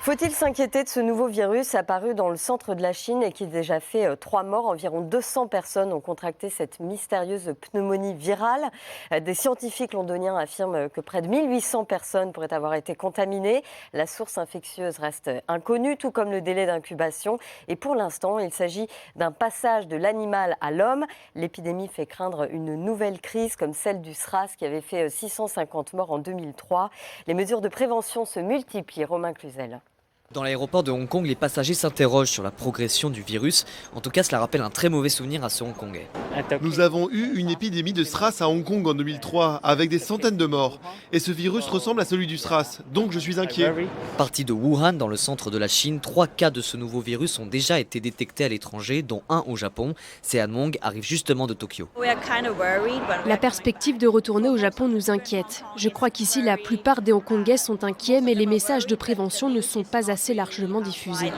Faut-il s'inquiéter de ce nouveau virus apparu dans le centre de la Chine et qui a déjà fait 3 morts? Environ 200 personnes ont contracté cette mystérieuse pneumonie virale. Des scientifiques londoniens affirment que près de 1800 personnes pourraient avoir été contaminées. La source infectieuse reste inconnue, tout comme le délai d'incubation. Et pour l'instant, il s'agit d'un passage de l'animal à l'homme. L'épidémie fait craindre une nouvelle crise comme celle du SRAS qui avait fait 650 morts en 2003. Les mesures de prévention se multiplient. Romain Cluzel. Dans l'aéroport de Hong Kong, les passagers s'interrogent sur la progression du virus. En tout cas, cela rappelle un très mauvais souvenir à ce Hongkongais. Nous avons eu une épidémie de SRAS à Hong Kong en 2003, avec des centaines de morts. Et ce virus ressemble à celui du SRAS, donc je suis inquiet. Parti de Wuhan, dans le centre de la Chine, 3 cas de ce nouveau virus ont déjà été détectés à l'étranger, dont un au Japon. Sean Mong arrive justement de Tokyo. La perspective de retourner au Japon nous inquiète. Je crois qu'ici, la plupart des Hongkongais sont inquiets, mais les messages de prévention ne sont pas assez largement diffusés.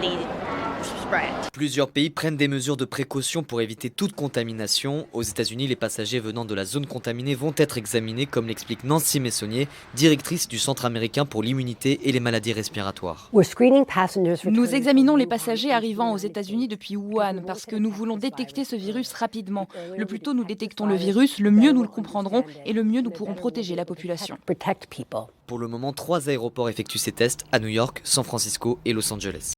Plusieurs pays prennent des mesures de précaution pour éviter toute contamination. Aux États-Unis, les passagers venant de la zone contaminée vont être examinés, comme l'explique Nancy Messonnier, directrice du Centre américain pour l'immunité et les maladies respiratoires. Nous examinons les passagers arrivant aux États-Unis depuis Wuhan parce que nous voulons détecter ce virus rapidement. Le plus tôt nous détectons le virus, le mieux nous le comprendrons et le mieux nous pourrons protéger la population. Pour le moment, 3 aéroports effectuent ces tests à New York, San Francisco et Los Angeles.